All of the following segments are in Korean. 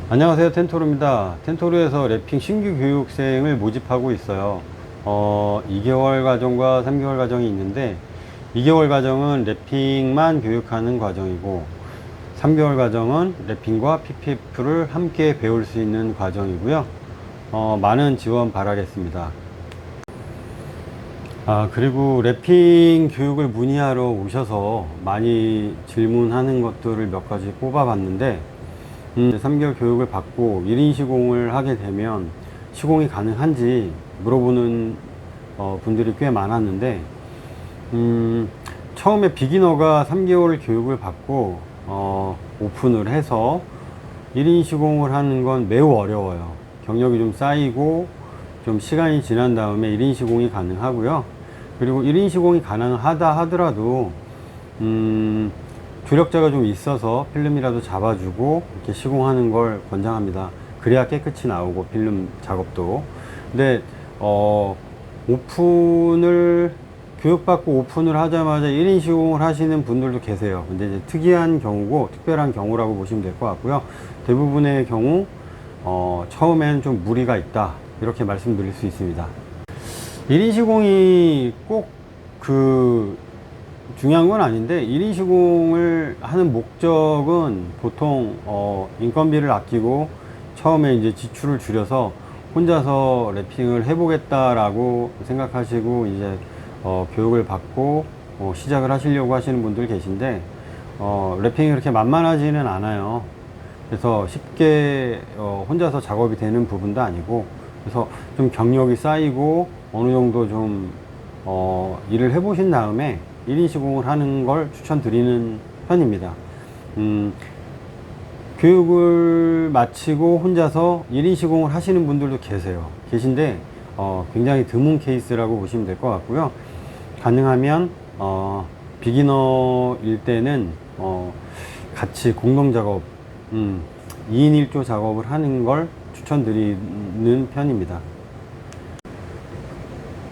안녕하세요, 텐토르입니다. 텐토르에서 랩핑 신규 교육생을 모집하고 있어요. 2개월 과정과 3개월 과정이 있는데 2개월 과정은 랩핑만 교육하는 과정이고 3개월 과정은 랩핑과 PPF를 함께 배울 수 있는 과정이고요. 많은 지원 바라겠습니다. 그리고 랩핑 교육을 문의하러 오셔서 많이 질문하는 것들을 몇 가지 뽑아봤는데 3개월 교육을 받고 1인 시공을 하게 되면 시공이 가능한지 물어보는 분들이 꽤 많았는데 처음에 비기너가 3개월 교육을 받고 오픈을 해서 1인 시공을 하는 건 매우 어려워요. 경력이 좀 쌓이고 좀 시간이 지난 다음에 1인 시공이 가능하고요. 그리고 1인 시공이 가능하다 하더라도 조력자가 좀 있어서 필름이라도 잡아주고 이렇게 시공하는 걸 권장합니다. 그래야 깨끗이 나오고 필름 작업도. 근데 오픈을 교육받고 오픈을 하자마자 1인 시공을 하시는 분들도 계세요. 근데 이제 특이한 경우고 특별한 경우라고 보시면 될 것 같고요. 대부분의 경우 처음엔 좀 무리가 있다 이렇게 말씀드릴 수 있습니다. 1인 시공이 꼭 중요한 건 아닌데 1인 시공을 하는 목적은 보통 인건비를 아끼고 처음에 이제 지출을 줄여서 혼자서 랩핑을 해보겠다라고 생각하시고 이제 교육을 받고 시작을 하시려고 하시는 분들 계신데 랩핑이 그렇게 만만하지는 않아요. 그래서 쉽게 혼자서 작업이 되는 부분도 아니고 그래서 좀 경력이 쌓이고 어느 정도 좀 일을 해보신 다음에 1인 시공을 하는 걸 추천드리는 편입니다. 교육을 마치고 혼자서 1인 시공을 하시는 분들도 계신데 굉장히 드문 케이스라고 보시면 될 것 같고요. 가능하면 비기너일 때는 같이 공동 작업 2인 1조 작업을 하는 걸 추천드리는 편입니다.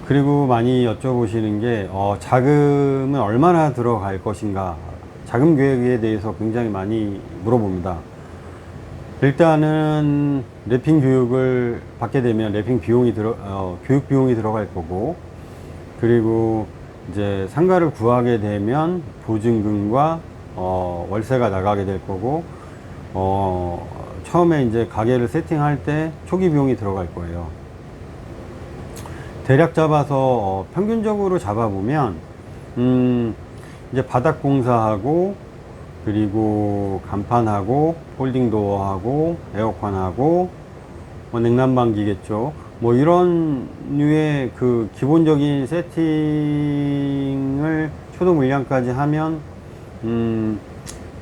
그리고 많이 여쭤보시는 게 자금은 얼마나 들어갈 것인가, 자금 계획에 대해서 굉장히 많이 물어봅니다. 일단은 랩핑 교육을 받게 되면 랩핑 비용이 교육 비용이 들어갈 거고, 그리고 이제 상가를 구하게 되면 보증금과 월세가 나가게 될 거고, 처음에 이제 가게를 세팅할 때 초기 비용이 들어갈 거예요. 대략 잡아서 평균적으로 잡아보면 이제 바닥 공사하고 그리고 간판하고 폴딩도어하고 에어컨하고 냉난방기겠죠. 뭐 이런 류의 그 기본적인 세팅을 초도 물량까지 하면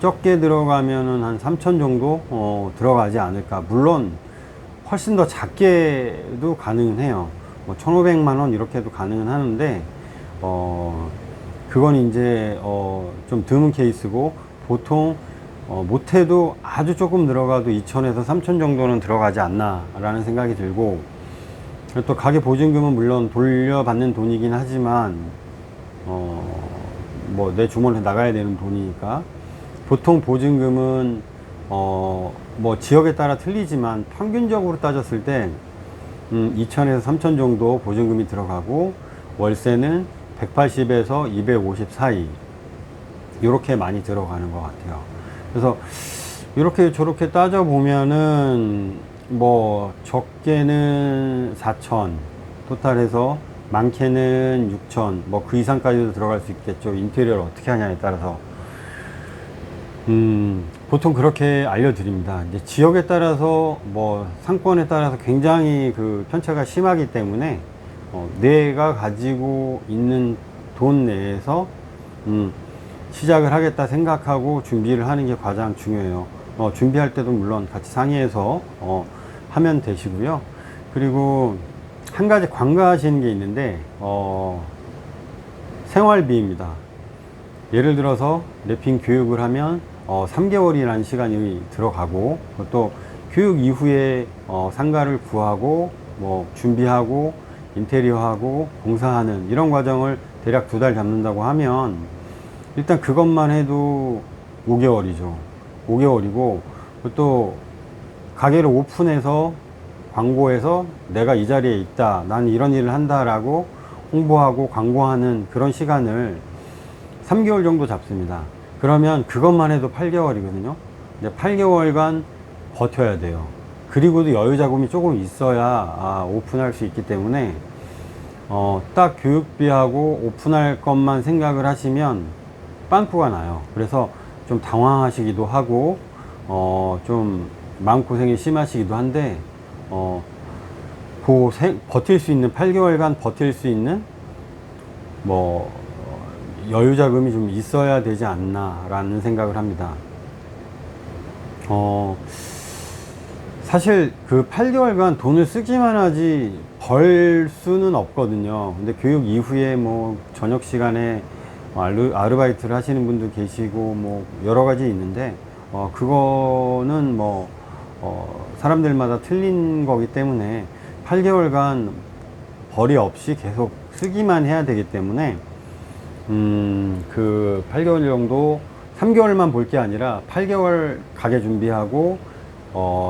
적게 들어가면은 한 3천 정도 들어가지 않을까. 물론 훨씬 더 작게도 가능해요. 뭐 1,500만원 이렇게 해도 가능은 하는데 그건 이제 좀 드문 케이스고 보통 못해도 아주 조금 들어가도 2천에서 3천 정도는 들어가지 않나 라는 생각이 들고, 또 가게 보증금은 물론 돌려받는 돈이긴 하지만 뭐 내 주머니에 나가야 되는 돈이니까 보통 보증금은 뭐 지역에 따라 틀리지만 평균적으로 따졌을 때 2천에서 3천 정도 보증금이 들어가고 월세는 180에서 250 사이 이렇게 많이 들어가는 것 같아요. 그래서 이렇게 저렇게 따져 보면은 뭐 적게는 4천 토탈해서 많게는 6천 뭐 그 이상까지도 들어갈 수 있겠죠. 인테리어를 어떻게 하냐에 따라서 보통 그렇게 알려드립니다. 이제 지역에 따라서 뭐 상권에 따라서 굉장히 그 편차가 심하기 때문에 내가 가지고 있는 돈 내에서 시작을 하겠다 생각하고 준비를 하는 게 가장 중요해요. 준비할 때도 물론 같이 상의해서 하면 되시고요. 그리고 한 가지 관가하시는 게 있는데 생활비입니다. 예를 들어서 랩핑 교육을 하면 3개월이라는 시간이 들어가고 또 교육 이후에 상가를 구하고 뭐 준비하고 인테리어하고 공사하는 이런 과정을 대략 2달 잡는다고 하면 일단 그것만 해도 5개월이죠. 5개월이고 또 가게를 오픈해서 광고해서 내가 이 자리에 있다, 나는 이런 일을 한다라고 홍보하고 광고하는 그런 시간을 3개월 정도 잡습니다. 그러면 그것만 해도 8개월이거든요. 근데 8개월간 버텨야 돼요. 그리고도 여유 자금이 조금 있어야 오픈할 수 있기 때문에 딱 교육비하고 오픈할 것만 생각을 하시면 빵꾸가 나요. 그래서 좀 당황하시기도 하고 좀 마음고생이 심하시기도 한데 버틸 수 있는 8개월간 버틸 수 있는 뭐 여유 자금이 좀 있어야 되지 않나 라는 생각을 합니다. 사실 그 8개월간 돈을 쓰기만 하지 벌 수는 없거든요. 근데 교육 이후에 뭐 저녁 시간에 아르바이트를 하시는 분도 계시고 뭐 여러 가지 있는데 그거는 뭐 사람들마다 틀린 거기 때문에 8개월간 벌이 없이 계속 쓰기만 해야 되기 때문에 그 8개월 정도 3개월만 볼 게 아니라 8개월 가게 준비하고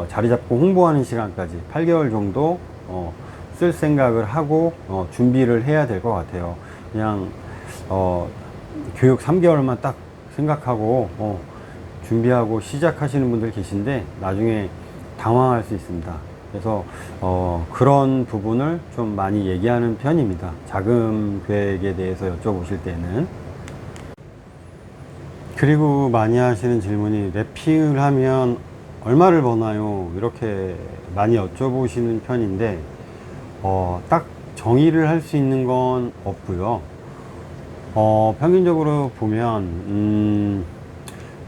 자리 잡고 홍보하는 시간까지 8개월 정도 쓸 생각을 하고 준비를 해야 될 것 같아요. 그냥 교육 3개월만 딱 생각하고 준비하고 시작하시는 분들 계신데 나중에 당황할 수 있습니다. 그래서 그런 부분을 좀 많이 얘기하는 편입니다. 자금 계획에 대해서 여쭤보실 때는. 그리고 많이 하시는 질문이 랩핑을 하면 얼마를 버나요? 이렇게 많이 여쭤보시는 편인데 딱 정의를 할 수 있는 건 없고요. 평균적으로 보면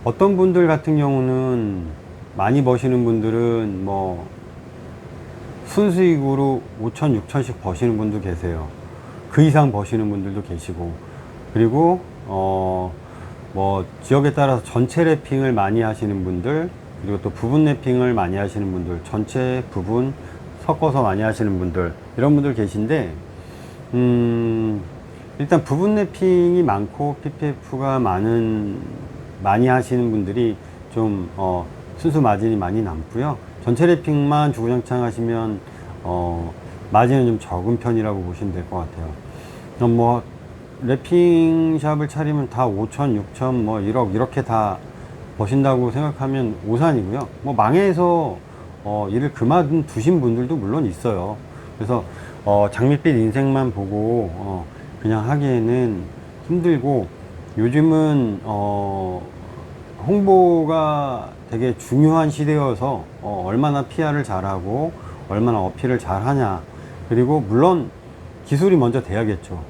어떤 분들 같은 경우는 많이 버시는 분들은 뭐 순수익으로 5천, 6천씩 버시는 분도 계세요. 그 이상 버시는 분들도 계시고, 그리고 뭐 지역에 따라서 전체 랩핑을 많이 하시는 분들, 그리고 또 부분 랩핑을 많이 하시는 분들, 전체 부분 섞어서 많이 하시는 분들, 이런 분들 계신데 일단 부분 랩핑이 많고 PPF가 많이 하시는 분들이 좀 순수 마진이 많이 남고요. 전체 랩핑만 주구장창 하시면 마진은 좀 적은 편이라고 보시면 될 것 같아요. 뭐 랩핑 샵을 차리면 다 5천, 6천, 뭐 1억 이렇게 다 버신다고 생각하면 오산이고요. 뭐 망해서 일을 그만두신 분들도 물론 있어요. 그래서 장밋빛 인생만 보고 그냥 하기에는 힘들고, 요즘은 홍보가 되게 중요한 시대여서 얼마나 PR을 잘하고 얼마나 어필을 잘하냐, 그리고 물론 기술이 먼저 돼야겠죠.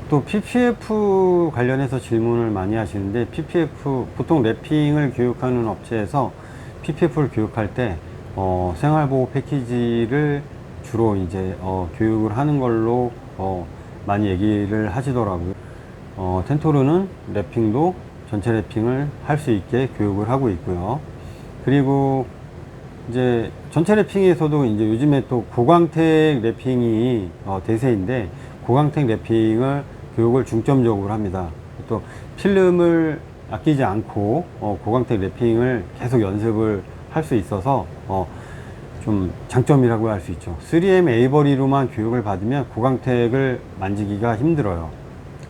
또 PPF 관련해서 질문을 많이 하시는데, PPF 보통 랩핑을 교육하는 업체에서 PPF를 교육할 때 생활보호 패키지를 주로 이제 교육을 하는 걸로 많이 얘기를 하시더라고요. 텐토르는 랩핑도 전체 랩핑을 할 수 있게 교육을 하고 있고요. 그리고 이제 전체 랩핑에서도 이제 요즘에 또 고광택 랩핑이 대세인데, 고광택 랩핑을 교육을 중점적으로 합니다. 또 필름을 아끼지 않고 고광택 랩핑을 계속 연습을 할 수 있어서 좀 장점이라고 할 수 있죠. 3M 에이버리로만 교육을 받으면 고광택을 만지기가 힘들어요.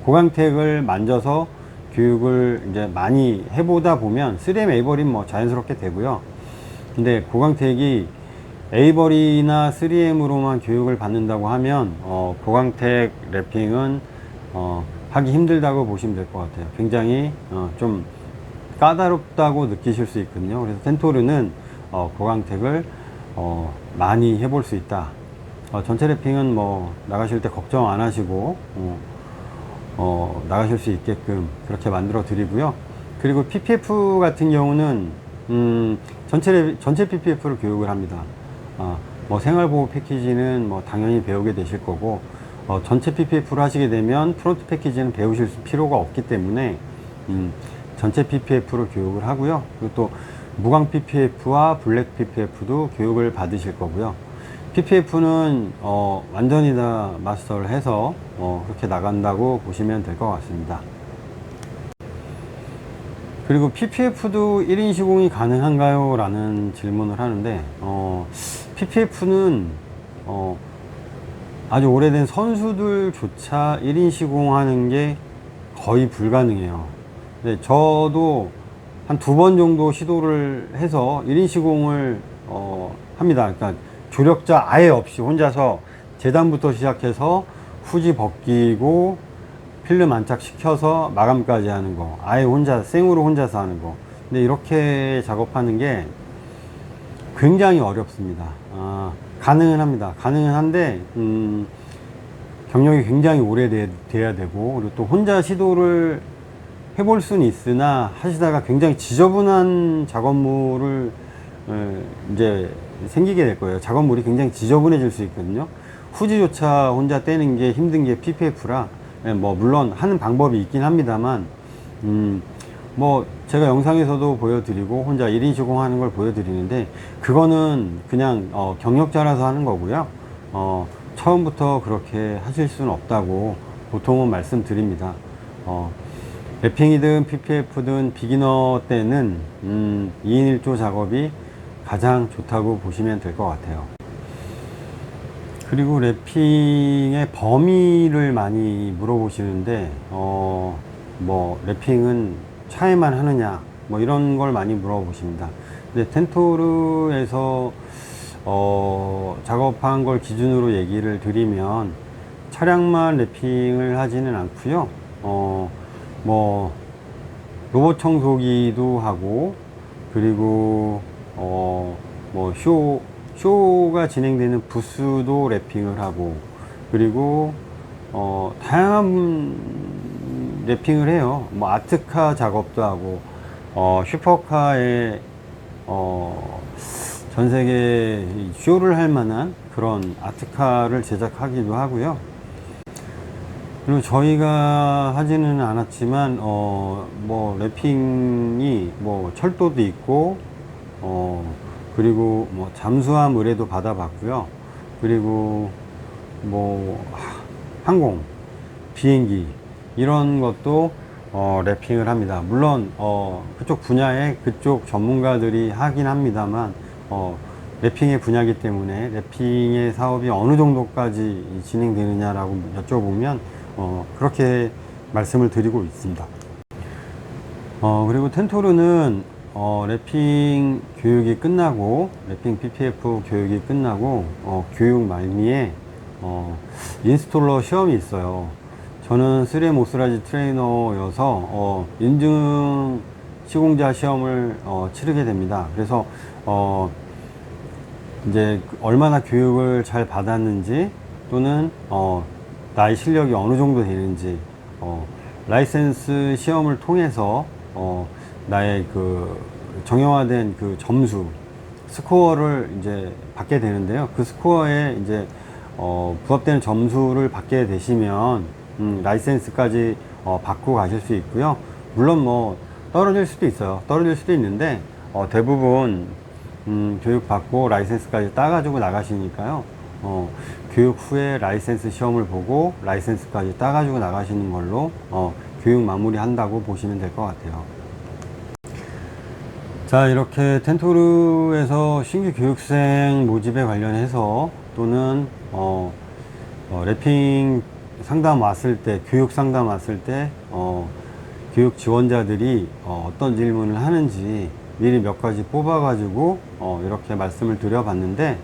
고광택을 만져서 교육을 이제 많이 해보다 보면 3M 에이버리는 뭐 자연스럽게 되고요. 근데 고광택이 에이버리나 3M으로만 교육을 받는다고 하면 고광택 랩핑은 하기 힘들다고 보시면 될 것 같아요. 굉장히 좀 까다롭다고 느끼실 수 있거든요. 그래서 텐토르는 고광택을 많이 해볼 수 있다. 전체 랩핑은 뭐 나가실 때 걱정 안 하시고 나가실 수 있게끔 그렇게 만들어 드리고요. 그리고 PPF 같은 경우는 전체 PPF를 교육을 합니다. 뭐 생활보호 패키지는 뭐 당연히 배우게 되실 거고, 전체 PPF를 하시게 되면 프론트 패키지는 배우실 필요가 없기 때문에 전체 PPF를 교육을 하고요. 그리고 또 무광 PPF와 블랙 PPF도 교육을 받으실 거고요. PPF는 완전히 다 마스터를 해서 그렇게 나간다고 보시면 될 것 같습니다. 그리고 PPF도 1인 시공이 가능한가요? 라는 질문을 하는데, PPF는, 아주 오래된 선수들조차 1인 시공하는 게 거의 불가능해요. 근데 저도 한 2번 정도 시도를 해서 1인 시공을, 합니다. 그러니까 조력자 아예 없이 혼자서 재단부터 시작해서 후지 벗기고 필름 안착시켜서 마감까지 하는 거, 아예 혼자 생으로 혼자서 하는 거. 근데 이렇게 작업하는 게 굉장히 어렵습니다. 가능은 합니다. 가능은 한데 경력이 굉장히 오래돼야 되고, 그리고 또 혼자 시도를 해볼 수는 있으나 하시다가 굉장히 지저분한 작업물을 이제 생기게 될 거예요. 작업물이 굉장히 지저분해질 수 있거든요. 후지조차 혼자 떼는 게 힘든 게 PPF라, 뭐 물론 하는 방법이 있긴 합니다만, 뭐 제가 영상에서도 보여드리고 혼자 1인 시공하는 걸 보여드리는데, 그거는 그냥 경력자라서 하는 거고요. 처음부터 그렇게 하실 수는 없다고 보통은 말씀드립니다. 랩핑이든 PPF든 비기너 때는 2인 1조 작업이 가장 좋다고 보시면 될 것 같아요. 그리고 랩핑의 범위를 많이 물어보시는데, 뭐 랩핑은 차에만 하느냐, 뭐 이런 걸 많이 물어보십니다. 근데 텐토르에서 작업한 걸 기준으로 얘기를 드리면, 차량만 랩핑을 하지는 않고요. 뭐 로봇 청소기도 하고, 그리고 뭐 쇼가 진행되는 부스도 랩핑을 하고, 그리고 다양한 랩핑을 해요. 뭐 아트카 작업도 하고, 슈퍼카에 전 세계 쇼를 할 만한 그런 아트카를 제작하기도 하고요. 그리고 저희가 하지는 않았지만 뭐 랩핑이 뭐 철도도 있고, 그리고 뭐 잠수함 의뢰도 받아봤고요. 그리고 뭐 항공, 비행기 이런 것도 랩핑을 합니다. 물론 그쪽 분야에 그쪽 전문가들이 하긴 합니다만, 랩핑의 분야이기 때문에 랩핑의 사업이 어느 정도까지 진행되느냐라고 여쭤보면 그렇게 말씀을 드리고 있습니다. 그리고 텐토르는 랩핑 교육이 끝나고, 랩핑 PPF 교육이 끝나고 교육 말미에 인스톨러 시험이 있어요. 저는 3M 오스라지 트레이너여서 인증 시공자 시험을 치르게 됩니다. 그래서 이제 얼마나 교육을 잘 받았는지, 또는 나의 실력이 어느 정도 되는지, 라이센스 시험을 통해서 나의 그 정형화된 그 점수 스코어를 이제 받게 되는데요. 그 스코어에 이제 부합되는 점수를 받게 되시면 라이센스까지 받고 가실 수 있고요. 물론 뭐 떨어질 수도 있어요. 떨어질 수도 있는데 대부분 교육 받고 라이센스까지 따가지고 나가시니까요. 교육 후에 라이센스 시험을 보고 라이센스까지 따가지고 나가시는 걸로 교육 마무리 한다고 보시면 될 것 같아요. 자, 이렇게 텐토르에서 신규 교육생 모집에 관련해서, 또는 랩핑 상담 왔을 때, 교육 상담 왔을 때 교육 지원자들이 어떤 질문을 하는지 미리 몇 가지 뽑아 가지고 이렇게 말씀을 드려 봤는데,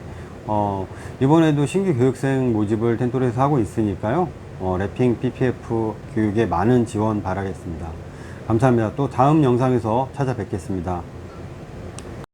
이번에도 신규 교육생 모집을 텐토르에서 하고 있으니까요. 랩핑 PPF 교육에 많은 지원 바라겠습니다. 감사합니다. 또 다음 영상에서 찾아뵙겠습니다.